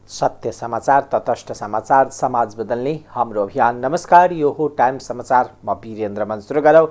सत्य समाचार, तटस्थ समाचार, समाज बदल्ने हाम्रो अभियान। नमस्कार, यो हो टाइम समाचार। म वीरेन्द्र मन सुरु गरौँ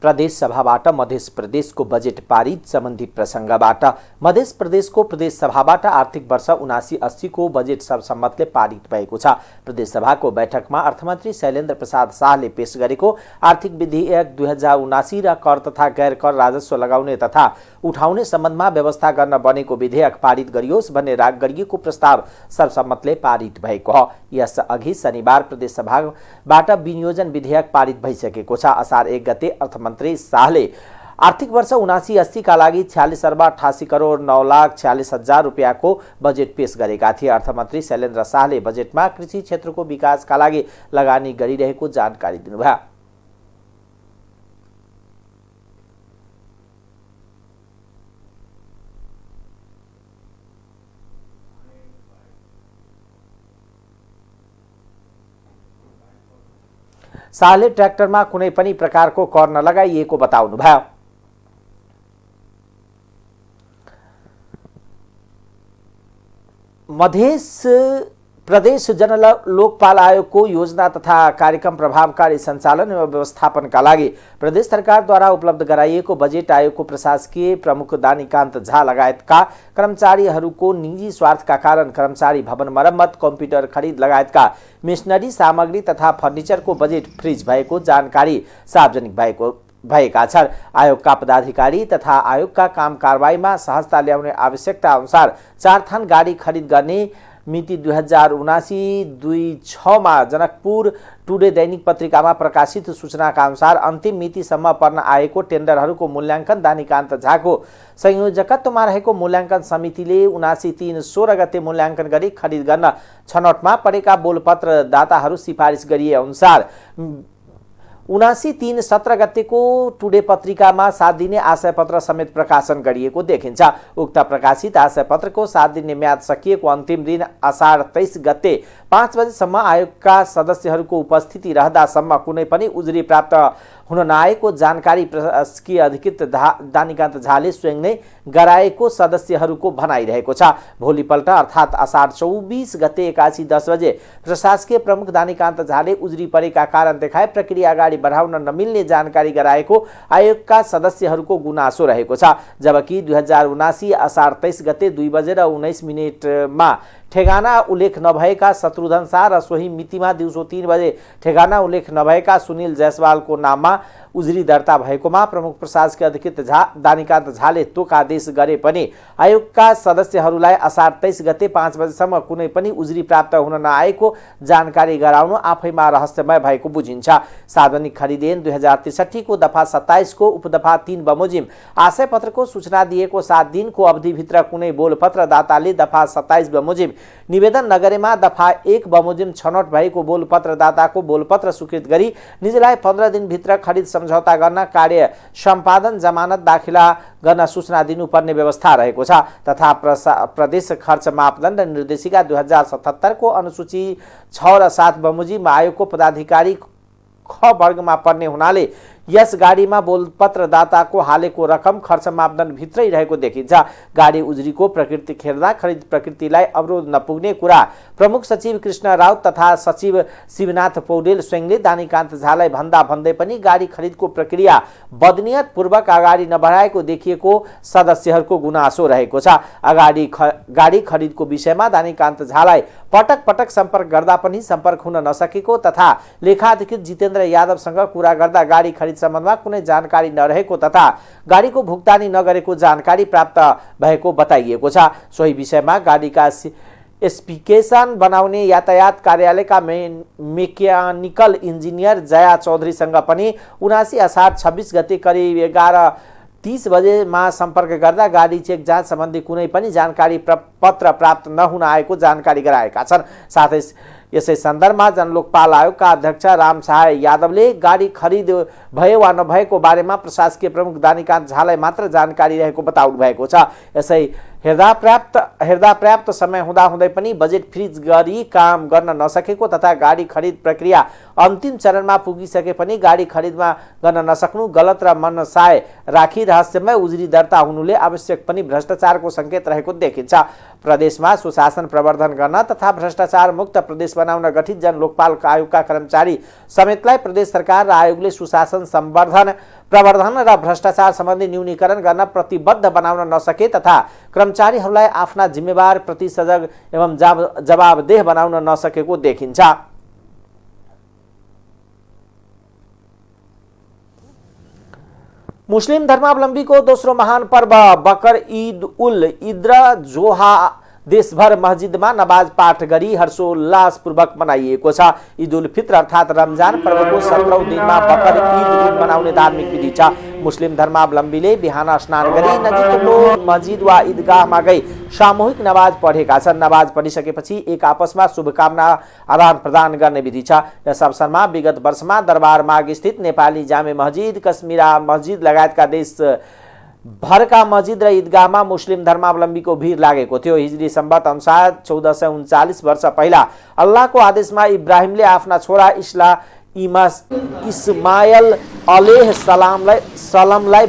प्रदेश सभाबाट मध्य प्रदेशको बजेट पारित सम्बन्धी प्रसङ्गबाट। मध्य प्रदेशको प्रदेश सभाबाट आर्थिक वर्ष 79-80 को बजेट सर्वसम्मतले पारित भएको छ। प्रदेश सभाको बैठकमा अर्थमन्त्री शैलेन्द्र प्रसाद शाहले पेश गरेको आर्थिक विधेयक 2079 र कर तथा गैर कर राजस्व लगाउने तथा उठाउने सम्बन्धमा व्यवस्था गर्न बनेको विधेयक पारित गरियोस् भन्ने राग गरिएको प्रस्ताव सर्वसम्मतले पारित भएको हो। यसअघि शनिबार प्रदेश सभाबाट विनियोजन विधेयक पारित भइसकेको छ। असार 1 गते अर्थमन्त्री शाहले आर्थिक वर्ष 79-80 का लागि 46,98,09,46,000 रुपियाँको बजेट पेश गरेका थिए। अर्थमन्त्री शैलेन्द्र शाहले बजेटमा कृषि क्षेत्रको विकासका लागि लगानी गरिरहेको जानकारी दिनुभयो। शाहले ट्र्याक्टरमा कुनै पनि प्रकारको कर नलगाइएको बताउनुभयो। मध्य प्रदेश जन लोकपाल आयोगको योजना तथा कार्यक्रम प्रभावकारी सञ्चालन एवं व्यवस्थापनका लागि प्रदेश सरकारद्वारा उपलब्ध गराइएको बजेट आयोगको प्रशासकीय प्रमुख दानीकान्त झा लगायतका कर्मचारीहरूको निजी स्वार्थका कारण कर्मचारी भवन मरम्मत, कम्प्युटर खरिद लगायतका मेसिनरी सामग्री तथा फर्निचरको बजेट फ्रिज भएको जानकारी सार्वजनिक भएका छन्। आयोगका पदाधिकारी तथा आयोगका काम कारबाहीमा सहजता ल्याउने आवश्यकता अनुसार 4 थान गाडी खरिद गर्ने मिति 2079-26 मा जनकपुर टुडे दैनिक पत्रिकामा प्रकाशित सूचनाका अनुसार अन्तिम मितिसम्म पर्न आएको टेन्डरहरूको मूल्याङ्कन दानीकान्त झाको संयोजकत्वमा रहेको मूल्याङ्कन समितिले 79-3-16 गते मूल्याङ्कन गरी खरिद गर्न छनौटमा परेका बोलपत्र दाताहरू सिफारिस गरिए अनुसार 79-3-17 गतेको टुडे पत्रिकामा 7 दिने आशयपत्र समेत प्रकाशन गरिएको देखिन्छ। उक्त प्रकाशित आशयपत्रको 7 दिने म्याद सकिएको अन्तिम दिन असार 23 गते 5 बजेसम्म आयोगका सदस्यहरूको उपस्थिति रहदासम्म कुनै पनि उजुरी प्राप्त हुन नआएको जानकारी प्रशासकीय अधिकृत दानीकान्त झाले स्वयं नै गराएको सदस्यहरूको भनाइरहेको छ। भोलिपल्ट अर्थात् असार 24 गते 81:10 बजे प्रशासकीय प्रमुख दानीकान्त झाले उजुरी परेका कारण देखाए प्रक्रिया अगाडि बढाउन नमिल्ने जानकारी गराएको आयोगका सदस्यहरूको गुनासो रहेको छ। जबकि 2079 असार 23 गते 2:19 मा ठेगाना उल्लेख नभएका शत्रुघ्न शाह र सोही मितिमा दिउँसो 3 बजे ठेगाना उल्लेख नभएका सुनिल जायसवालको नाममा उजुरी दर्ता भएकोमा प्रमुख प्रशासकीय अधिकृत दानीकान्त झाले तोक आदेश गरे पनि आयोगका सदस्यहरूलाई असार 23 गते 5 बजेसम्म कुनै पनि उजुरी प्राप्त हुन नआएको जानकारी गराउनु आफैमा रहस्यमय भएको बुझिन्छ। सार्वजनिक खरिद ऐन 2063 को दफा 27 को उपदफा 3 बमोजिम आशयपत्रको सूचना दिएको 7 दिनको अवधिभित्र कुनै बोलपत्र दाताले दफा 27 बमोजिम निवेदन नगरेमा दफा 1 बमोजिम छनौट भएको बोलपत्र दाताको बोलपत्र स्वीकृत गरी निजलाई 15 दिनभित्र खरिद सम्झौता गर्न कार्य सम्पादन जमानत दाखिला गर्न सूचना दिनुपर्ने व्यवस्था रहेको छ। तथा प्रदेश खर्च मापदण्ड निर्देशिका 2077 को अनुसूची 6 र 7 बमोजिम आयोगको पदाधिकारी ख वर्गमा पर्ने हुनाले यस गाडीमा बोलपत्र दाताको हालेको रकम खर्च मापदण्ड भित्रै रहेको देखिन्छ। गाडी उजुरीको प्रकृति खेर्दा खरिद प्रकृतिलाई अवरोध नपुग्ने कुरा प्रमुख सचिव कृष्ण राउत तथा सचिव शिवनाथ पौडेल स्वयंले दानीकान्त झालाई भन्दा भन्दै पनि गाडी खरिदको प्रक्रिया बदनियत पूर्वक अगाडि नबढाएको देखिएको सदस्यहरूको गुनासो रहेको छ। गाडी खरिदको विषयमा दानीकान्त झालाई पटक पटक सम्पर्क गर्दा पनि सम्पर्क हुन नसकेको तथा लेखाधिकृत जितेन्द्र यादवसँग कुरा गर्दा गाडी खरिद सम्बन्धमा कुनै जानकारी नरहेको तथा गाडीको भुक्तानी नगरेको जानकारी प्राप्त भएको बताइएको छ। सोही विषयमा गाडीका स्पेसिफिकेसन बनाउने यातायात कार्यालयका मेकानिकल इन्जिनियर जया चौधरीसँग पनि 79 असार 26 गते करिब 11:30 बजेमा सम्पर्क गर्दा गाडी चेक जाँच सम्बन्धी कुनै पनि जानकारी पत्र प्राप्त नहुन आएको जानकारी गराएका छन्। साथै यसै सन्दर्भमा जनलोकपाल आयोगका अध्यक्ष रामसहाय यादवले गाडी खरिद भयो वा नभएको बारेमा प्रशासकीय प्रमुख दानीकान्त झालाई मात्र जानकारी रहेको बताउनु भएको छ। यसै हेर्दा पर्याप्त समय हुँदाहुँदै पनि बजेट फ्रिज गरी काम गर्न नसकेको तथा गाडी खरिद प्रक्रिया अन्तिम चरणमा पुगिसके पनि गाडी खरिदमा गर्न नसक्नु, गलत र मनसाय राखी रहस्यमय उजुरी दर्ता हुनुले आवश्यक पनि भ्रष्टाचारको सङ्केत रहेको देखिन्छ। प्रदेशमा सुशासन प्रवर्धन गर्न तथा भ्रष्टाचार मुक्त प्रदेश बनाउन गठित जन लोकपाल आयोगका कर्मचारी समेतलाई प्रदेश सरकार र आयोगले सुशासन प्रवर्धन र भ्रष्टाचार सम्बन्धी न्यूनीकरण गर्न प्रतिबद्ध बनाउन नसके तथा कर्मचारीहरूलाई आफ्ना जिम्मेवार प्रति सजग एवं जवाबदेह बनाउन नसकेको देखिन्छ। मुस्लिम धर्मावलम्बीको दोस्रो महान पर्व बकर ईद उल इद्र जोहा देशभर मस्जिदमा नमाज पाठ गरी हर्षोल्लासपूर्वक मनाइएको छ। ईद उल फित्र अर्थात् रमजान पर्वको 17औं दिनमा बकर ईद मनाउने धार्मिक विधि छ। मुस्लिम धर्मावलम्बीले बिहान स्नान गरी नजिकको मस्जिद वा ईदगाहमा गई सामूहिक नमाज पढेका छन्। नमाज पढिसकेपछि एक आपसमा शुभकामना आदान प्रदान गर्ने विधि छ। यस अवसरमा विगत वर्षमा दरबार मार्ग स्थित नेपाली जामे मस्जिद, कश्मीरा मस्जिद लगायतका देश भरका मस्जिद र ईदगाहमा मुस्लिम धर्मावलम्बीको भिड लागेको थियो। हिजरी सम्बत अनुसार 1439 वर्ष पहिला अल्लाहको आदेशमा इब्राहिमले आफ्ना छोरा इस्माइल अलैहि सलामलाई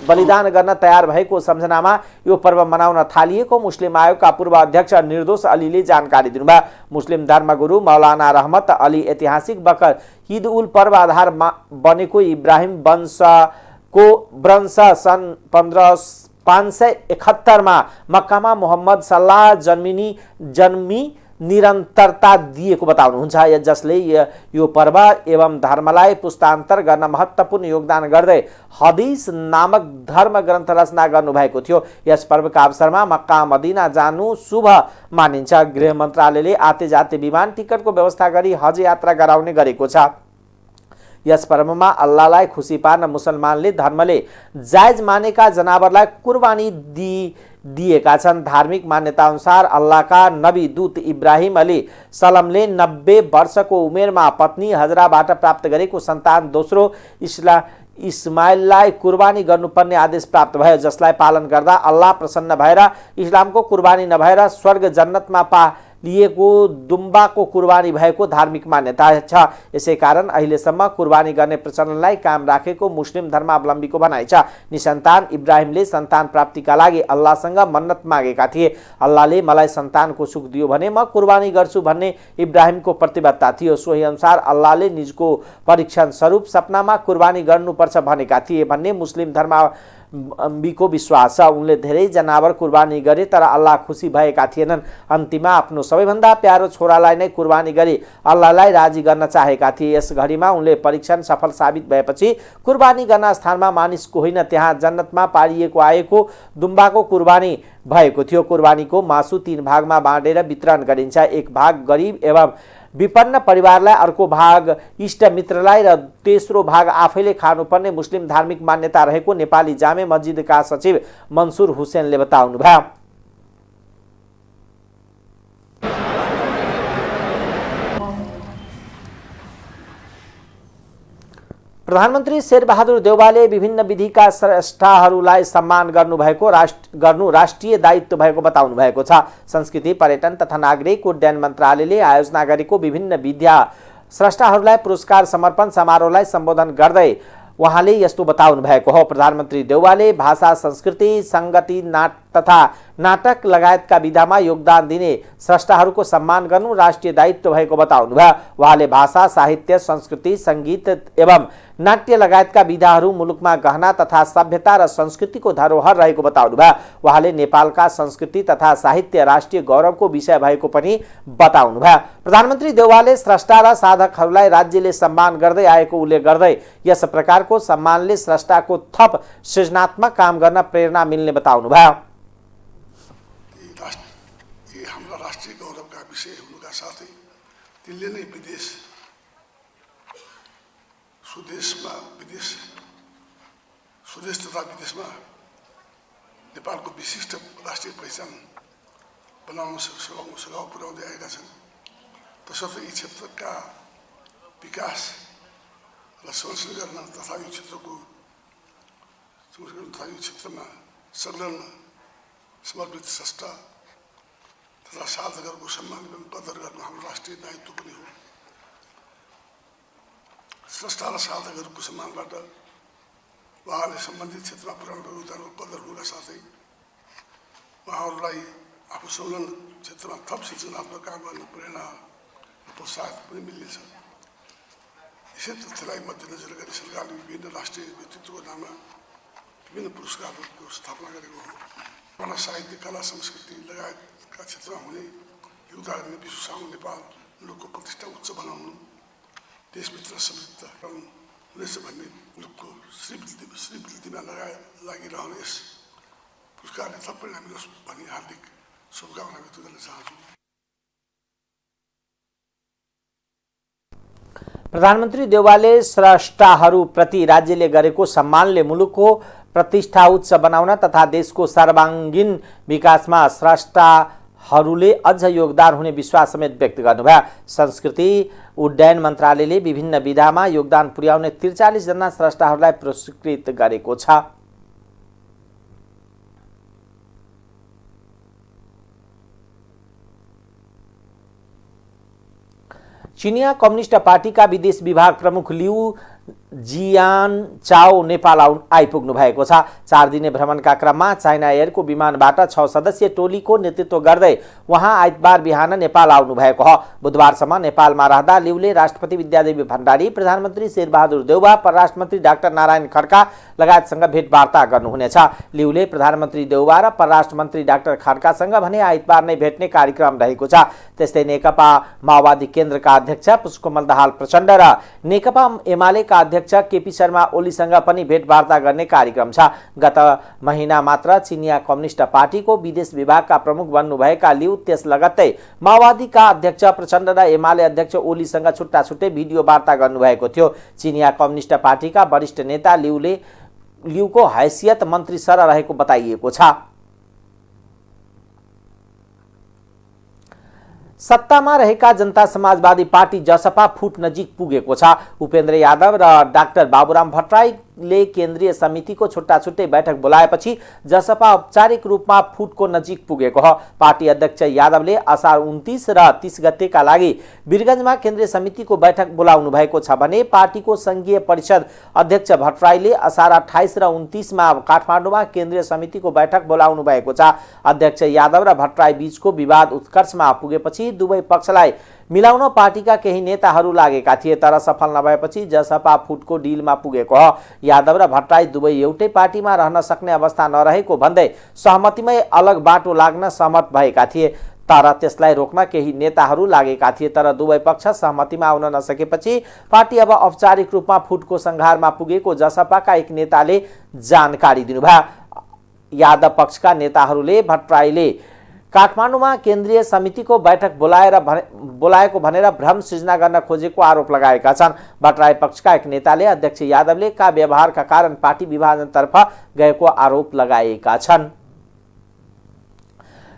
बलिदान गर्न तयार भएको सम्झनामा यो पर्व मनाउन थालिएको मुस्लिम आयोगका पूर्व अध्यक्ष निर्दोष अलीले जानकारी दिनुभयो। मुस्लिम धर्मगुरु मौलाना रहमत अली ऐतिहासिक बकर ईद उल पर्व आधार बनेको इब्राहिम वंश सन् 571 मा मक्कामा मोहम्मद सल्लाह जन्मी निरन्तरता दिएको बताउनुहुन्छ। जसले यो पर्व एवं धर्मलाई पुस्तान्तर गर्न महत्त्वपूर्ण योगदान गर्दै हदीस नामक धर्म ग्रन्थ रचना गर्नुभएको थियो। यस पर्वका अवसरमा मक्का मदिना जानु शुभ मानिन्छ। गृह मन्त्रालयले आते जाते विमान टिकटको व्यवस्था गरी हज यात्रा गराउने गरेको छ। यस पर्वमा अल्लाहलाई खुसी पार्न मुसलमानले धर्मले जायज मानेका जनावरलाई कुर्बानी दिएका छन्। धार्मिक मान्यता अनुसार अल्लाहका नबी दूत इब्राहिम अलैहि सलामले 90 वर्षको उमेरमा पत्नी हजराबाट प्राप्त गरेको सन्तान दोस्रो इस्माइललाई कुर्बानी गर्नुपर्ने आदेश प्राप्त भयो। जसलाई पालन गर्दा अल्लाह प्रसन्न भएर इस्लामको कुर्बानी नभएर स्वर्ग जन्नतमा लिएको दुम्बाको कुर्बानी भएको धार्मिक मान्यता छ। यसै कारण अहिलेसम्म कुर्बानी गर्ने प्रचलनलाई कायम राखेको मुस्लिम धर्मावलम्बीको भनाइ छ। निसन्तान इब्राहिमले सन्तान प्राप्तिका लागि अल्लाहसँग मन्नत मागेका थिए। अल्लाहले मलाई सन्तानको सुख दियो भने म कुर्बानी गर्छु भन्ने इब्राहिमको प्रतिबद्धता थियो। सोही अनुसार अल्लाहले निजको परीक्षण स्वरूप सपनामा कुर्बानी गर्नुपर्छ भनेका थिए भन्ने मुस्लिम धर्मावलम्बीको विश्वास छ। उनले धेरै जनावर कुर्बानी गरे तर अल्लाह खुसी भएका थिएनन्। अन्तिममा आफ्नो सबैभन्दा प्यारो छोरालाई नै कुर्बानी गरी अल्लाहलाई राजी गर्न चाहेका थिए। यस घडीमा उनले परीक्षण सफल साबित भएपछि कुर्बानी गर्न स्थानमा मानिसको होइन त्यहाँ जन्नतमा पारिएको आएको दुम्बाको कुर्बानी भएको थियो। कुर्बानीको मासु 3 भागमा बाँडेर वितरण गरिन्छ। एक भाग गरिब एवं विपन्न परिवारलाई, अर्को भाग इष्ट मित्रलाई र तेस्रो भाग आफैले खानुपर्ने मुस्लिम धार्मिक मान्यता रहेको नेपाली जामे मस्जिदका सचिव मन्सुर हुसेनले बताउनुभयो। प्रधानमन्त्री शेरबहादुर देउवाले विभिन्न विधिका स्रष्टाहरूलाई सम्मान गर्नु राष्ट्रिय दायित्व भएको बताउनु भएको छ। संस्कृति, पर्यटन तथा नागरिक उड्डयन मन्त्रालयले आयोजना गरेको विभिन्न विद्या स्रष्टाहरूलाई पुरस्कार समर्पण समारोहलाई सम्बोधन गर्दै उहाँले यस्तो बताउनु भएको हो। प्रधानमन्त्री देउवाले भाषा, संस्कृति, संगति तथा नाटक लगायतका विधामा योगदान दिने स्रष्टाहरूको सम्मान गर्नु राष्ट्रिय दायित्व भएको बताउनुभयो। उहाँले भाषा, साहित्य, संस्कृति, संगीत एवं नाट्य लगायतका विधाहरू मुलुकमा गहना तथा सभ्यता र संस्कृतिको धरोहर रहेको बताउनुभयो। उहाँले नेपालका संस्कृति तथा साहित्य राष्ट्रिय गौरवको विषय भएको पनि बताउनुभयो। प्रधानमन्त्री देउवाले स्रष्टा र साधकहरूलाई राज्यले सम्मान गर्दै आएको उल्लेख गर्दै यस प्रकारको सम्मानले स्रष्टाको थप सृजनात्मक काम गर्न प्रेरणा मिल्ने बताउनुभयो। हाम्रा राष्ट्रिय गौरवका विषय हुनुका साथै तिनले नै स्वदेश तथा विदेशमा नेपालको विशिष्ट राष्ट्रिय पहिचान बनाउन सघाउ पुर्याउँदै आएका छन्। तसर्थ यी क्षेत्रका विकास र संरक्षण गर्न तथा यो क्षेत्रमा संलग्न समर्पित स्रष्टा तथा साधकहरूको सम्मान एवं कदर गर्न हाम्रो राष्ट्रिय दायित्व पनि हो। स्रष्टा र साधकहरूको सम्मानबाट उहाँले सम्बन्धित क्षेत्रमा पुर्याउनु भएको योगदानको कदर हुनका साथै उहाँहरूलाई आफू संलग्न क्षेत्रमा थप सृजनात्मक काम गर्न प्रेरणा र प्रोत्साहन पनि मिल्नेछ। यसै तथ्यलाई मध्यनजर गरी सरकारले विभिन्न राष्ट्रिय व्यक्तित्वको नाममा विभिन्न पुरस्कारहरूको स्थापना गरेको हो। कला साहित्य, कला संस्कृति लगायतका क्षेत्रमा हुने योगदानले विश्व सामु नेपाल मुलुकको प्रतिष्ठा उच्च बनाउनु, देशभित्र समृद्ध हुनेछ भन्ने मुलुकको श्रीवृद्धिमा लागिरहने यस पुरस्कारले थप परिणाम मिलोस् भनी हार्दिक शुभकामना व्यक्त गर्न चाहन्छु। प्रधानमन्त्री देउवाले स्रष्टाहरूप्रति राज्यले गरेको सम्मानले मुलुकको प्रतिष्ठा उच्च बनाउन तथा देशको सर्वाङ्गीन विकासमा स्रष्टाहरूले अझ योगदान हुने विश्वास समेत व्यक्त गर्नुभयो। संस्कृति उड्डयन मन्त्रालयले विभिन्न विधामा योगदान पुर्याउने 43 जना स्रष्टाहरूलाई पुरस्कृत गरेको छ। चिनिया कम्युनिस्ट पार्टीका विदेश विभाग प्रमुख लिउ जियानचाओ नेपाल आइपुग्नु भएको छ। 4 दिने भ्रमणका क्रममा चाइना एयरको विमानबाट 6 सदस्यीय टोलीको नेतृत्व गर्दै उहाँ आइतबार बिहान नेपाल आउनु भएको हो। बुधबारसम्म नेपालमा रहँदा लिउले राष्ट्रपति विद्यादेवी भण्डारी, प्रधानमन्त्री शेरबहादुर देउवा, परराष्ट्र मन्त्री डाक्टर नारायण खड्का लगायतसँग भेटवार्ता गर्नुहुनेछ। लिउले प्रधानमन्त्री देउवा र परराष्ट्र मन्त्री डाक्टर खड्कासँग भने आइतबार नै भेट्ने कार्यक्रम रहेको छ। त्यस्तै नेकपा माओवादी केन्द्रका अध्यक्ष पुष्पकमल दाहाल प्रचण्ड र नेकपा एमालेका अध्यक्ष केपी शर्मा ओलीसँग पनि भेटवार्ता गर्ने कार्यक्रम छ। गत महिना मात्र चिनिया कम्युनिस्ट पार्टीको विदेश विभागका प्रमुख बन्नुभएका लिउ त्यस लगत्तै माओवादीका अध्यक्ष प्रचण्ड र एमाले अध्यक्ष ओलीसँग छुट्टा छुट्टै भिडियो वार्ता गर्नुभएको थियो। चिनिया कम्युनिस्ट पार्टीका वरिष्ठ नेता लिउको हैसियत मन्त्री सर रहेको बताइएको छ। सत्तामा रहेका जनता समाजवादी पार्टी जसपा फुट नजिक पुगेको छ। उपेन्द्र यादव र डाक्टर बाबुराम भट्टराईले केन्द्रीय समितिको छुट्टा छुट्टै बैठक बोलाएपछि जसपा औपचारिक रूपमा फुटको नजिक पुगेको हो। पार्टी अध्यक्ष यादवले असार 29 र 30 गतेका लागि वीरगञ्जमा केन्द्रीय समितिको बैठक बोलाउनु भएको छ भने पार्टीको संघीय परिषद अध्यक्ष भट्टराईले असार 28 र 29 मा काठमाडौँमा केन्द्रीय समितिको बैठक बोलाउनु भएको छ। अध्यक्ष यादव र भट्टराई बीचको विवाद उत्कर्षमा पुगेपछि दुवै पक्षलाई मिलाउन पार्टीका केही नेताहरू लागेका थिए, तर सफल नभएपछि जसपा फुटको डिलमा पुगेको हो। यादव र भट्टराई दुवै एउटै पार्टीमा रहन सक्ने अवस्था नरहेको भन्दै सहमतिमै अलग बाटो लाग्न सहमत भएका थिए, तर त्यसलाई रोक्न केही नेताहरू लागेका थिए। तर दुवै पक्ष सहमतिमा आउन नसकेपछि पार्टी अब औपचारिक रूपमा फुटको संघारमा पुगेको जसपाका एक नेताले जानकारी दिनुभयो। यादव पक्षका नेताहरूले भट्टराईले काठमाडौँमा केन्द्रीय समितिको बैठक बोलाएको भनेर भ्रम सृजना गर्न खोजेको आरोप लगाएका छन्। भट्टराई पक्षका एक नेताले अध्यक्ष यादवले का व्यवहारका कारण पार्टी विभाजनतर्फ गएको आरोप लगाएका छन्।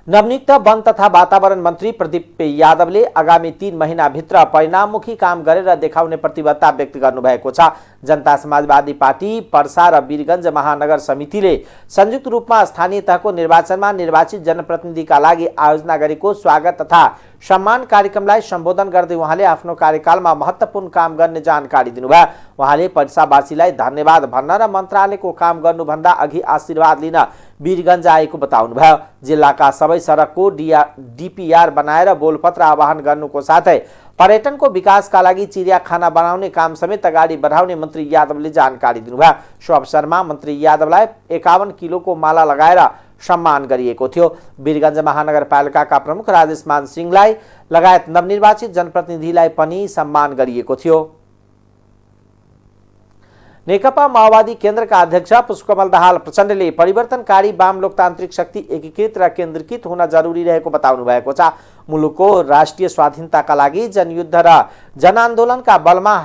नवनियुक्त वन तथा वातावरण मन्त्री प्रदीप यादवले आगामी 3 महिनाभित्र परिणाममुखी काम गरेर देखाउने प्रतिबद्धता व्यक्त गर्नुभएको छ। जनता समाजवादी पार्टी पर्सा र वीरगञ्ज महानगर समितिले संयुक्त रूपमा स्थानीय तहको निर्वाचनमा निर्वाचित जनप्रतिनिधिका लागि आयोजना गरेको स्वागत तथा सम्मान कार्यक्रमलाई सम्बोधन गर्दै उहाँले आफ्नो कार्यकालमा महत्त्वपूर्ण काम गर्ने जानकारी दिनुभयो। उहाँले पर्सावासीलाई धन्यवाद भन्न र मन्त्रालयको काम गर्नुभन्दा अघि आशीर्वाद लिन वीरगञ्ज आएको बताउनुभयो। जिल्लाका सबै सडकको डीपीआर बनाएर बोलपत्र आह्वान गर्नुको साथै पर्यटनको विकासका लागि चिडियाखाना बनाउने काम समेत अगाडि बढाउने मन्त्री यादवले जानकारी दिनुभयो। सो अवसरमा मन्त्री यादवलाई 51 किलोको माला लगाएर सम्मान गरिएको थियो। वीरगञ्ज महानगरपालिकाका प्रमुख राजेश मान सिंहलाई लगायत नवनिर्वाचित जनप्रतिनिधिलाई पनि सम्मान गरिएको थियो। नेकपा माओवादी केन्द्रका अध्यक्ष पुष्पकमल दाहाल प्रचण्डले परिवर्तनकारी वाम लोकतान्त्रिक शक्ति एकीकृत र केन्द्रीकृत हुन जरुरी रहेको बताउनु भएको छ। मुलुकको राष्ट्रिय स्वाधीनताका लागि जनयुद्ध र जनआन्दोलनका बलमा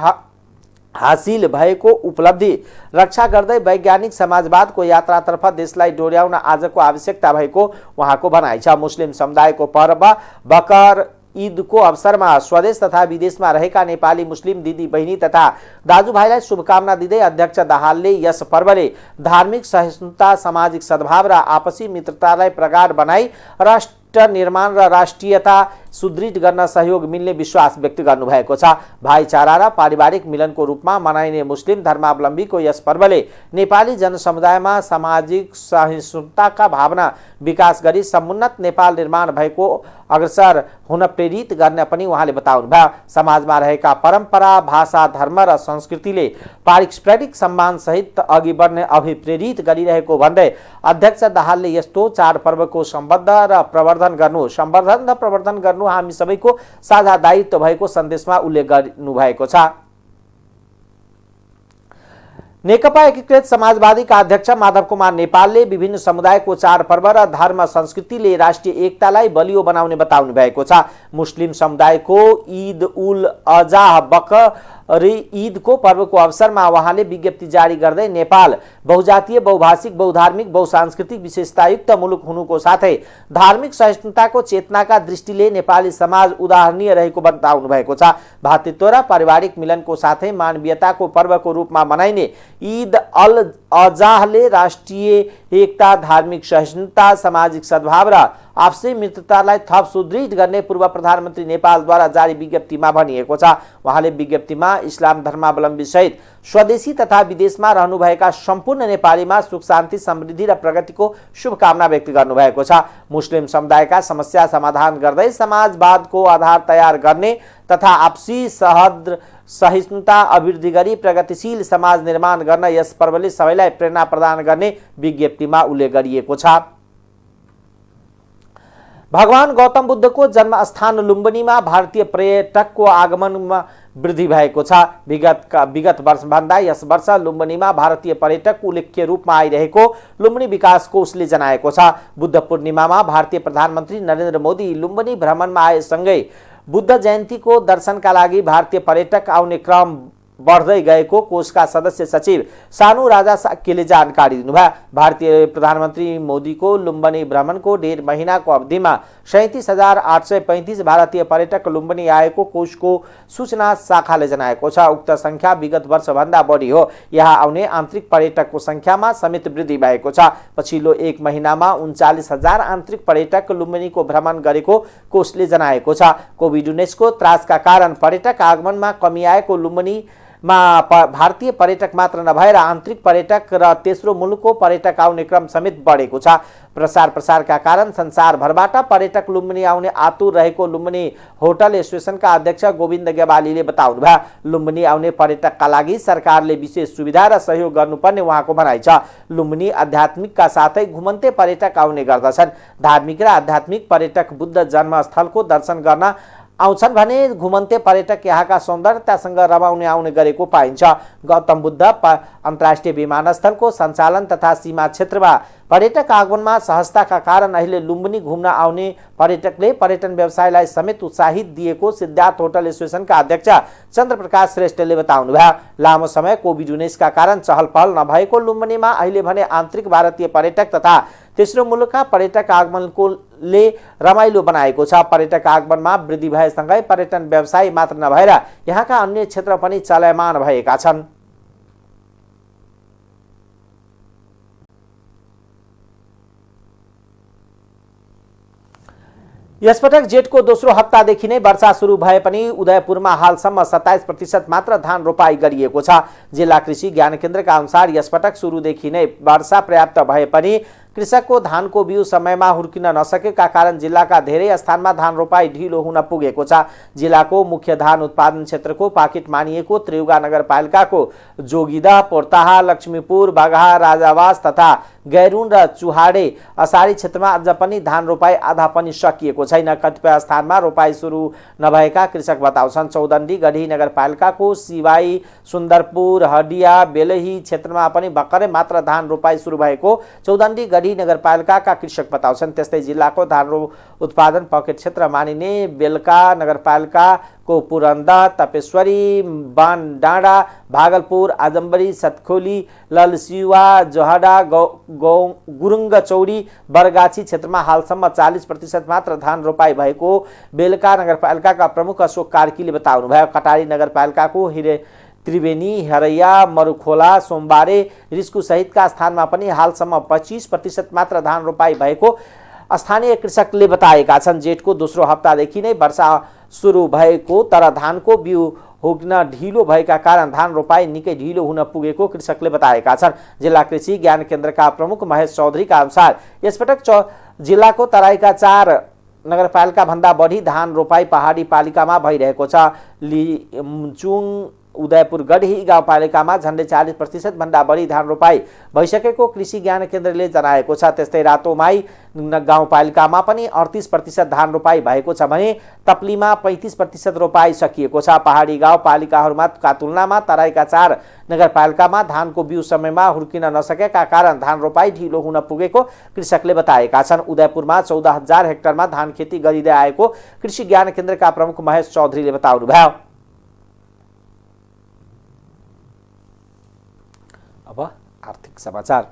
हासिल भएको उपलब्धि रक्षा गर्दै वैज्ञानिक समाजवादको यात्रातर्फ देशलाई डोर्याउन आजको आवश्यकता भएको उहाँको भनाइ छ। मुस्लिम समुदायको पर्व बकर ईदको अवसरमा स्वदेश तथा विदेशमा रहेका नेपाली मुस्लिम दिदी बहिनी तथा दाजुभाइलाई शुभकामना दिँदै अध्यक्ष दाहालले यस पर्वले धार्मिक सहिष्णुता, सामाजिक सद्भाव र आपसी मित्रतालाई प्रगाढ बनाई राष्ट्र निर्माण र राष्ट्रियता सुदृढ गर्न सहयोग मिल्ने विश्वास व्यक्त गर्नुभएको छ। भाइचारा र पारिवारिक मिलनको रूपमा मनाइने मुस्लिम धर्मावलम्बीको यस पर्वले नेपाली जनसमुदायमा सामाजिक सहिष्णुताका भावना विकास गरी समुन्नत नेपाल निर्माण भएको अग्रसर हुन प्रेरित गर्ने पनि उहाँले बताउनुभयो। समाजमा रहेका परम्परा, भाषा, धर्म र संस्कृतिले पारस्परिक सम्मान सहित अघि बढ्ने अभिप्रेरित गरिरहेको भन्दै अध्यक्ष दाहालले यस्तो चाडपर्वको सम्बद्ध र प्रवर्धन गर्नु हामी सबैको साझा दायित्व भएको सन्देशमा उल्लेख गर्नुभएको छ। नेकपा एकीकृत समाजवादीका अध्यक्ष माधव कुमार नेपालले विभिन्न समुदायको चाडपर्व र धर्म संस्कृतिले राष्ट्रिय एकतालाई बलियो बनाउने बताउनु भएको छ। मुस्लिम समुदायको ईद उल अजहा बकरी ईदको पर्वको अवसरमा उहाँले विज्ञप्ति जारी गर्दै नेपाल बहुजातीय, बहुभाषिक, बहुधार्मिक, बहुसांस्कृतिक विशेषतायुक्त मुलुक हुनुको साथै धार्मिक सहिष्णुताको चेतनाका दृष्टिले नेपाली समाज उदाहरणीय रहेको बताउनु भएको छ। भातृत्व र पारिवारिक मिलनको साथै मानवीयताको पर्वको रूपमा मनाइने ईद अल अजहाले राष्ट्रिय एकता, धार्मिक सहिष्णुता, सामाजिक सद्भाव र आपसी मित्रतालाई थप सुदृढ गर्ने पूर्व प्रधानमन्त्री नेपालद्वारा जारी विज्ञप्तिमा भनिएको छ। उहाँले विज्ञप्तिमा इस्लाम धर्मावलम्बी सहित स्वदेशी तथा विदेशमा रहनुभएका सम्पूर्ण नेपालीमा सुख, शान्ति, समृद्धि र प्रगतिको शुभकामना व्यक्त गर्नुभएको छ। मुस्लिम समुदायका समस्या समाधान गर्दै समाजवादको आधार तयार गर्ने तथा आपसी सहिष्णुता अभिवृद्धि गरी प्रगतिशील समाज निर्माण गर्न यस पर्वले सबैलाई प्रेरणा प्रदान गर्ने विज्ञप्तिमा उल्लेख गरिएको छ। भगवान गौतम बुद्धको जन्मस्थान लुम्बिनीमा भारतीय पर्यटकको आगमनमा वृद्धि भएको छ। विगत वर्षभन्दा यस वर्ष लुम्बिनीमा भारतीय पर्यटक उल्लेख्य रूपमा आइरहेको लुम्बिनी विकास कोषले जनाएको छ। बुद्ध पूर्णिमामा भारतीय प्रधानमन्त्री नरेन्द्र मोदी लुम्बिनी भ्रमणमा आएसँगै बुद्ध जयन्तीको दर्शनका लागि भारतीय पर्यटक आउने क्रम बढ्दै गएको कोषका सदस्य सचिव सानु राजा साक्यले जानकारी दिनुभयो। भारतीय प्रधानमन्त्री मोदीको लुम्बिनी भ्रमणको 1.5 महिनाको अवधिमा 37,835 भारतीय पर्यटक लुम्बिनी आएको कोषको सूचना शाखाले जनाएको छ। उक्त संख्या विगत वर्षभन्दा बढी हो। यहाँ आउने आन्तरिक पर्यटकको संख्यामा समेत वृद्धि भएको छ। पछिल्लो 1 महिनामा 39,000 आन्तरिक पर्यटक लुम्बिनीको भ्रमण गरेको कोषले जनाएको छ। कोभिड-19को त्रासका कारण पर्यटक आगमनमा कमी आएको लुम्बिनी भारतीय पर्यटक मात्र नभएर आन्तरिक पर्यटक र तेस्रो मुलुकको पर्यटक आउने क्रम समेत बढेको छ। प्रसारका कारण संसारभरबाट पर्यटक लुम्बिनी आउने आतुर रहेको लुम्बिनी होटल एसोसिएसनका अध्यक्ष गोविन्द गेवालीले बताउनुभयो। लुम्बिनी आउने पर्यटकका लागि सरकारले विशेष सुविधा र सहयोग गर्नुपर्ने उहाँको भनाइ छ। लुम्बिनी आध्यात्मिकका साथै घुमन्ते पर्यटक आउने गर्दछन्। धार्मिक र आध्यात्मिक पर्यटक बुद्ध जन्मस्थलको दर्शन गर्न आउँछन् भने घुमन्ते पर्यटक यहाँका सौन्दर्यतासँग रमाउने आउने गरेको पाइन्छ। गौतम बुद्ध अन्तर्राष्ट्रिय विमानस्थलको सञ्चालन तथा सीमा क्षेत्रमा पर्यटक आगमनमा सहजताका कारण अहिले लुम्बिनी घुम्न आउने पर्यटकले पर्यटन व्यवसायलाई समेत उत्साहित दिएको सिद्धार्थ होटल एसोसिएसनका अध्यक्ष चन्द्रप्रकाश श्रेष्ठले बताउनुभयो। लामो समय कोभिड-19का कारण चहल पहल नभएको लुम्बिनीमा अहिले भने आन्तरिक भारतीय पर्यटक तथा तेस्रो मुलुकका पर्यटक आगमनले रमाइलो बनाएको छ। पर्यटक आगमनमा वृद्धि भएसँगै पर्यटन व्यवसाय मात्र नभएर यहाँका अन्य क्षेत्र पनि चलायमान भएका छन्। यसपटक जेठको दोस्रो हप्तादेखि नै वर्षा सुरु भए पनि उदयपुरमा हालसम्म 27% मात्र धान रोपाई गरिएको छ। जिल्ला कृषि ज्ञान केन्द्रका अनुसार यसपटक सुरुदेखि नै वर्षा पर्याप्त भए पनि कृषकको धानको बिउ समयमा हुर्किन नसकेका कारण जिल्लाका धेरै स्थानमा धान रोपाई ढिलो हुन पुगेको छ। जिल्लाको मुख्य धान उत्पादन क्षेत्रको पाकिट मानिएको त्रियुगा नगरपालिकाको जोगिदह, पोर्ताहा, लक्ष्मीपुर, बाघा, राजावास तथा गैरुन र चुहाडे असारी क्षेत्रमा अझ पनि धान रोपाई आधा पनि सकिएको छैन। कतिपय स्थानमा रोपाई सुरु नभएका कृषक बताउँछन्। चौदण्डी गढी नगरपालिकाको सिवाई, सुन्दरपुर, हडिया, बेलही क्षेत्रमा पनि भर्खरै मात्र धान रोपाई सुरु भएको चौदण्डी गढी नगरपालिकाका कृषक बताउँछन्। त्यस्तै जिल्लाको धान उत्पादन पकेट क्षेत्र मानिने बेलका नगरपालिका को पुरंदा, तपेश्वरी, बानडाँडा, भागलपुर, आजमबरी, सतखोली, ललसिवा, जोहडा, गुरुङ चौडी, बरगाछी क्षेत्रमा हालसम्म 40% मात्र धान रोपाई भएको बेलका नगरपालिकाका प्रमुख अशोक कार्कीले बताउनुभयो। कटारी नगरपालिकाको त्रिवेणी, हरैया, मरुखोला, सोमबारे, रिस्कु सहितका स्थानमा पनि हालसम्म 25% मात्र धान रोपाई भएको स्थानीय कृषकले बताएका छन्। जेठको दोस्रो हप्तादेखि नै वर्षा सुरु भएको तर धानको बिउ हुग्न ढिलो भएका कारण धान रोपाई निकै ढिलो हुन पुगेको कृषकले बताएका छन्। जिल्ला कृषि ज्ञान केन्द्रका प्रमुख महेश चौधरीका अनुसार यसपटक जिल्लाको तराईका 4 नगरपालिका भन्दा बढी धान रोपाई पहाडी पालिकामा भइरहेको छ। लिचुङ, उदयपुर गढी गाउँपालिकामा झन्डै 40% भन्दा बढी धान रोपाई भइसकेको कृषि ज्ञान केन्द्रले जनाएको छ। त्यस्तै रातोमाई गाउँपालिकामा पनि 38% धान रोपाई भएको छ भने तप्लीमा 35% रोपाई सकिएको छ। पहाडी गाउँपालिकाहरूमा तुलनामा तराईका 4 नगरपालिकामा धानको बिउ समयमा हुर्किन नसकेका कारण धान रोपाई ढिलो हुन पुगेको कृषकले बताएका छन्। उदयपुरमा 14,000 हेक्टरमा धान खेती गरिँदै आएको कृषि ज्ञान केन्द्रका प्रमुख महेश चौधरीले बताउनुभयो। अब आर्थिक समाचार।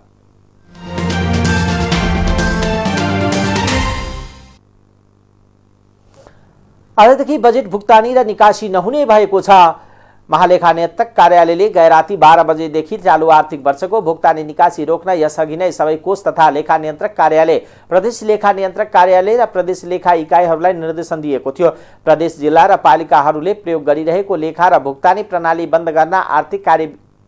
आजदेखि बजेट भुक्तानी र निकासी नहुने भएको छ। महालेखा नियन्त्रक कार्यालयले गैराती 12 बजेदेखि चालू आर्थिक वर्षको भुक्तानी निकासी रोक्न यसअघि नै सबै कोष तथा लेखा नियन्त्रक कार्यालय, प्रदेश लेखा नियन्त्रक कार्यालय र प्रदेश लेखा इकाइहरूलाई निर्देशन दिएको थियो। प्रदेश, जिल्ला र पालिकाहरूले प्रयोग गरिरहेको लेखा र भुक्तानी प्रणाली बन्द गर्न आर्थिक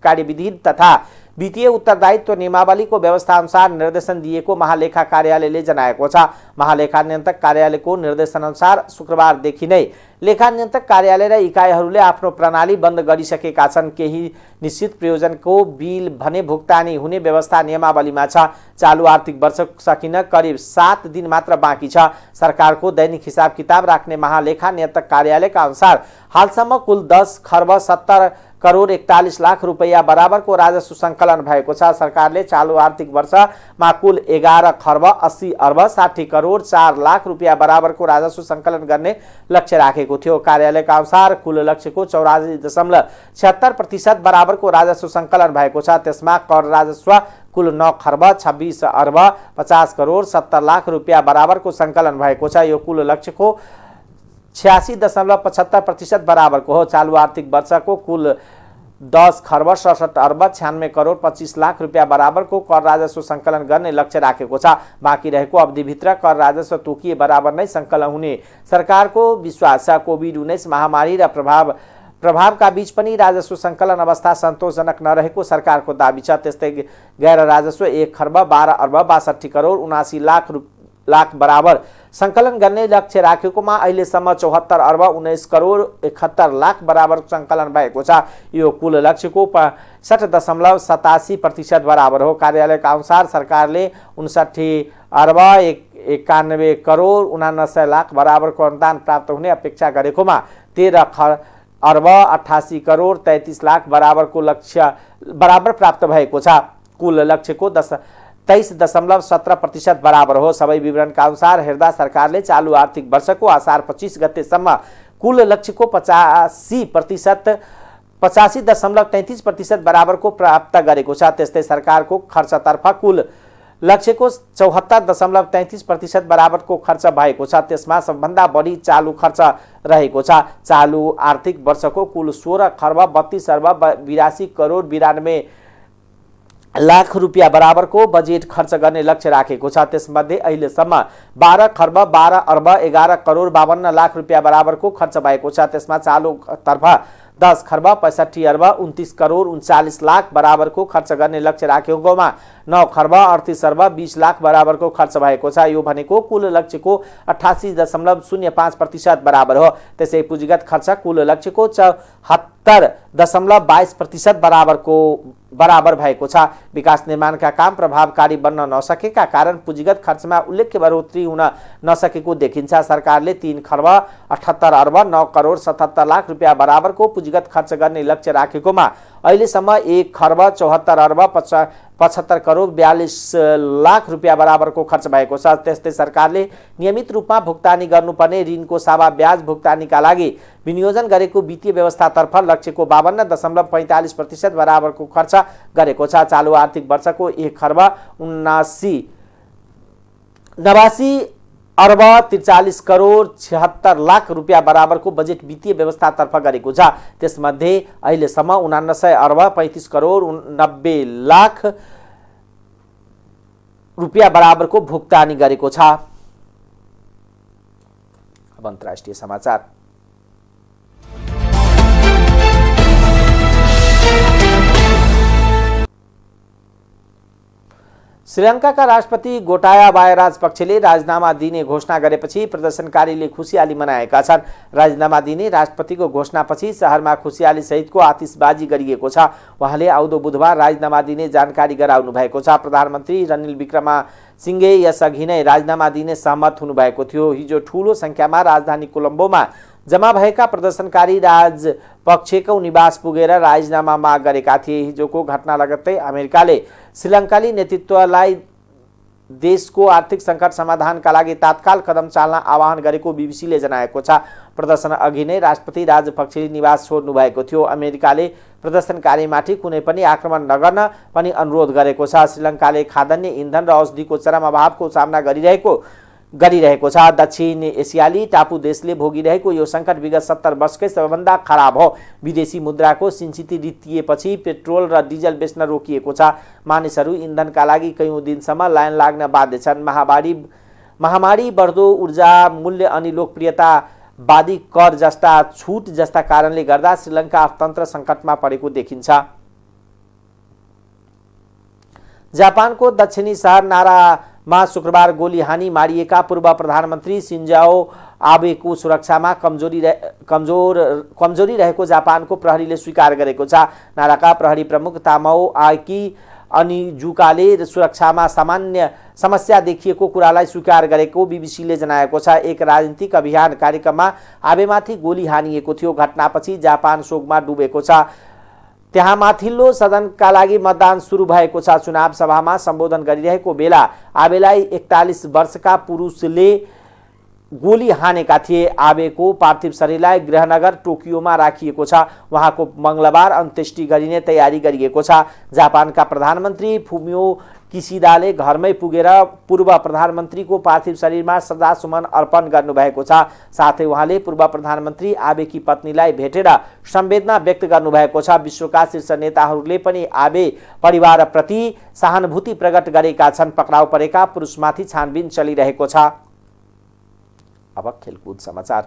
कार्यविधि तथा वित्तीय उत्तरदायित्व नियमावलीको व्यवस्था अनुसार निर्देशन दिएको महालेखा कार्यालयले जनाएको छ। महालेखा नियन्त्रक कार्यालयको निर्देशन अनुसार शुक्रबारदेखि नै लेखा नियन्त्रक कार्यालय र इकाइहरूले आफ्नो प्रणाली बन्द गरिसकेका छन्। केही निश्चित प्रयोजनको बिल भने भुक्तानी हुने व्यवस्था नियमावलीमा छ। चालू आर्थिक वर्ष सकिन करिब 7 दिन मात्र बाँकी छ। सरकारको दैनिक हिसाब किताब राख्ने महालेखा नियन्त्रक कार्यालयका अनुसार हालसम्म कुल 10 खर्ब 70 करोड 41 लाख रुपैयाँ बराबरको राजस्व सङ्कलन भएको छ। सरकारले चालू आर्थिक वर्षमा कुल 11 खर्ब 80 अर्ब 60 करोड 4 लाख रुपैयाँ बराबरको राजस्व सङ्कलन गर्ने लक्ष्य राखेको थियो। कार्यालयका अनुसार कुल लक्ष्यको 84.76% बराबरको राजस्व सङ्कलन भएको छ। त्यसमा कर राजस्व कुल 9 खर्ब 26 अर्ब 50 करोड 70 लाख रुपैयाँ बराबरको सङ्कलन भएको छ। यो कुल लक्ष्यको 86.75% बराबरको हो। चालू आर्थिक वर्षको कुल 10 खर्ब 67 अर्ब 96 करोड 25 लाख रुपैयाँ बराबरको कर राजस्व सङ्कलन गर्ने लक्ष्य राखेको छ। बाँकी रहेको अवधिभित्र कर राजस्व तोकिए बराबर नै सङ्कलन हुने सरकारको विश्वास छ। कोभिड-19 महामारी र प्रभावका बीच पनि राजस्व सङ्कलन अवस्था सन्तोषजनक नरहेको सरकारको दाबी छ। त्यस्तै गैर राजस्व 1 खर्ब 12 अर्ब 62 करोड 79 लाख बराबर सङ्कलन गर्ने लक्ष्य राखेकोमा अहिलेसम्म 74 अर्ब 19 करोड 71 लाख बराबर सङ्कलन भएको छ। यो कुल लक्ष्यको 60.87% बराबर हो। कार्यालयका अनुसार सरकारले 59 अर्ब 91 करोड 79 लाख बराबरको अनुदान प्राप्त हुने अपेक्षा गरेकोमा 13 अर्ब 88 करोड 33 लाख बराबरको लक्ष्य बराबर प्राप्त भएको छ। कुल लक्ष्यको 23.17% बराबर हो। सबै विवरणका अनुसार हेर्दा सरकारले चालू आर्थिक वर्षको असार 25 गतेसम्म कुल लक्ष्यको 85.33% बराबरको प्राप्त गरेको छ। त्यस्तै सरकारको खर्चतर्फ कुल लक्ष्यको 74.33% बराबरको खर्च भएको छ। त्यसमा सबभन्दा बढी चालू खर्च रहेको छ। चालू आर्थिक वर्षको कुल 16 खर्ब 32 अर्ब 82 करोड 92 लाख रुपैयाँ बराबरको बजेट खर्च गर्ने लक्ष्य राखेको छ। त्यसमध्ये अहिलेसम्म 12 खर्ब 12 अर्ब 11 करोड 52 लाख रुपैयाँ बराबरको खर्च भएको छ। त्यसमा चालू तर्फ 10 खर्ब 65 अर्ब 29 करोड 39 लाख बराबरको खर्च गर्ने लक्ष्य राखेकोमा 9 खर्ब 38 अर्ब 20 लाख बराबरको खर्च भएको छ। यो भनेको कुल लक्ष्यको 88.05% बराबर हो। त्यसै पुँजीगत खर्च कुल लक्ष्यको 74.22% बराबर भएको छ। विकास निर्माणका काम प्रभावकारी बन्न नसकेका कारण पुँजीगत खर्चमा उल्लेख्य बढोत्तरी हुन नसकेको देखिन्छ। सरकारले 3 खर्ब 78 अर्ब 9 करोड 77 लाख रुपैयाँ बराबरको पुँजीगत खर्च गर्ने लक्ष्य राखेकोमा अहिलेसम्म 1 खर्ब 74 अर्ब 75 करोड 42 लाख रुपियाँ बराबरको खर्च भएको छ। त्यस्तै सरकारले नियमित रूपमा भुक्तानी गर्नुपर्ने ऋणको सावा ब्याज भुक्तानीका लागि विनियोजन गरेको वित्तीय व्यवस्थातर्फ लक्ष्यको 52.45% बराबरको खर्च गरेको छ। चालु आर्थिक वर्षको 1 खर्ब 89 अर्ब 43 करोड 76 लाख रुपियाँ बराबरको बजेट वित्तीय व्यवस्थातर्फ गरेको छ। त्यसमध्ये अहिलेसम्म 79 अर्ब 35 करोड 90 लाख रुपियाँ बराबरको भुक्तानी गरेको छ। अब अन्तर्राष्ट्रिय समाचार। श्रीलङ्काका राष्ट्रपति गोटाबाया राजपक्षले राजीनामा दिने घोषणा गरेपछि प्रदर्शनकारीले खुसियाली मनाएका छन्। राजीनामा दिने राष्ट्रपतिको घोषणापछि शहरमा खुसियाली सहितको आतिशबाजी गरिएको छ। उहाँले आउँदो बुधबार राजीनामा दिने जानकारी गराउनु भएको छ। प्रधानमन्त्री रनिल विक्रमसिंघे यसअघि नै राजीनामा दिने सहमत हुनुभएको थियो। हिजो ठूलो संख्यामा राजधानी कोलम्बोमा जम्मा भएका प्रदर्शनकारी राजपक्षको निवास पुगेर राजीनामा माग गरेका थिए। हिजोको घटना लगत्तै अमेरिकाले श्रीलङ्काली नेतृत्वलाई देशको आर्थिक सङ्कट समाधानका लागि तात्काल कदम चाल्न आह्वान गरेको बीबीसीले जनाएको छ। प्रदर्शन अघि नै राष्ट्रपति राजपक्षले निवास छोड्नु भएको थियो। अमेरिकाले प्रदर्शनकारीमाथि कुनै पनि आक्रमण नगर्न पनि अनुरोध गरेको छ। श्रीलङ्काले खाद्यान्न, इन्धन र औषधिको चरम अभावको सामना गरिरहेको छ। दक्षिण एसियाली टापु देशले भोगिरहेको यो सङ्कट विगत 70 वर्षकै सबैभन्दा खराब हो। विदेशी मुद्राको सिन्सिती रित्तिएपछि पेट्रोल र डिजल बेच्न रोकिएको छ। मानिसहरू इन्धनका लागि कैयौँ दिनसम्म लाइन लाग्न बाध्य छन्। महामारी, बढ्दो ऊर्जा मूल्य अनि लोकप्रियतावादी कर जस्ता छुट जस्ता कारणले गर्दा श्रीलङ्का अर्थतन्त्र सङ्कटमा परेको देखिन्छ। जापानको दक्षिणी शहर नारामा शुक्रबार गोली हानी मारिएका पूर्व प्रधानमन्त्री सिन्जाओ आबेको सुरक्षामा कमजोरी रहेको जापानको प्रहरीले स्वीकार गरेको छ। नाराका प्रहरी प्रमुख तामाओ आकी अनिजुकाले सुरक्षामा सामान्य समस्या देखिएको कुरालाई स्वीकार गरेको बीबीसीले जनाएको छ। एक राजनीतिक अभियान कार्यक्रममा आबेमाथि गोली हानिएको थियो। घटनापछि जापान शोकमा डुबेको छ। त्यहाँ माथिल्लो सदनका लागि मतदान सुरु भएको छ। चुनाव सभामा सम्बोधन गरिरहेको बेला आबेलाई 41 वर्षका पुरुषले गोली हानेका थिए। आबेको पार्थिव शरीरलाई गृहनगर टोकियोमा राखिएको छ। उहाँको मङ्गलबार अन्त्येष्टि गरिने तयारी गरिएको छ। जापानका प्रधानमन्त्री फुमियो किसिदाले घरमै पुगेर पूर्व प्रधानमन्त्रीको पार्थिव शरीरमा श्रद्धासुमन अर्पण गर्नुभएको छ। साथै उहाँले पूर्व प्रधानमन्त्री आबेकी पत्नीलाई भेटेर संवेदना व्यक्त गर्नुभएको छ। विश्वका शीर्ष नेताहरूले पनि आबे परिवारप्रति सहानुभूति प्रकट गरेका छन्। पक्राउ परेका पुरुषमाथि छानबिन चलिरहेको छ। अब खेलकुद समाचार।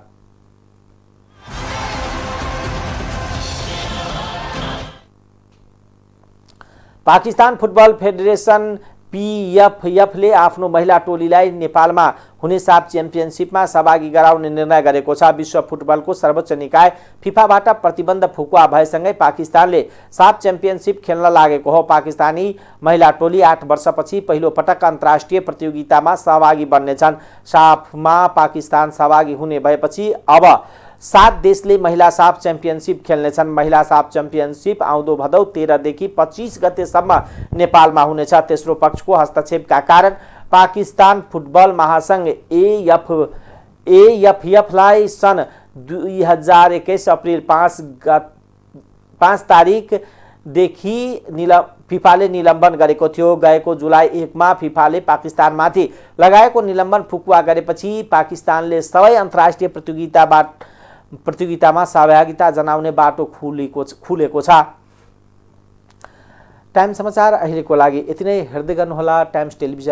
पाकिस्तान फुटबल फेडरेसन पीएफएफले आफ्नो महिला टोलीलाई नेपालमा हुने साफ च्याम्पियनसिपमा सहभागी गराउने निर्णय गरेको छ। विश्व फुटबलको सर्वोच्च निकाय फिफाबाट प्रतिबन्ध फुकुवा भएसँगै पाकिस्तानले साफ च्याम्पियनसिप खेल्न लागेको हो। पाकिस्तानी महिला टोली 8 वर्षपछि पहिलो पटक अन्तर्राष्ट्रिय प्रतियोगितामा सहभागी बन्नेछन्। साफमा पाकिस्तान सहभागी हुने भएपछि अब 7 देशले महिला साफ च्याम्पियनसिप खेल्नेछन्। महिला साफ च्याम्पियनसिप आउँदो भदौ 13 देखि 25 गतेसम्म नेपालमा हुनेछ। तेस्रो पक्षको हस्तक्षेपका कारण पाकिस्तान फुटबल महासंघ एएफएफलाई सन् 2021 अप्रिल 5 तारिकदेखि फिफाले निलम्बन गरेको थियो। गएको जुलाई 1 मा फिफाले पाकिस्तानमाथि लगाएको निलम्बन फुकुवा गरेपछि पाकिस्तानले सबै अन्तर्राष्ट्रिय प्रतियोगितामा सहभागिता जनाउने बाटो खुलेको छ। टाइम समाचार अहिलेको लागि यति नै। हेर्दै गर्नुहोला टाइम्स टेलिभिजन।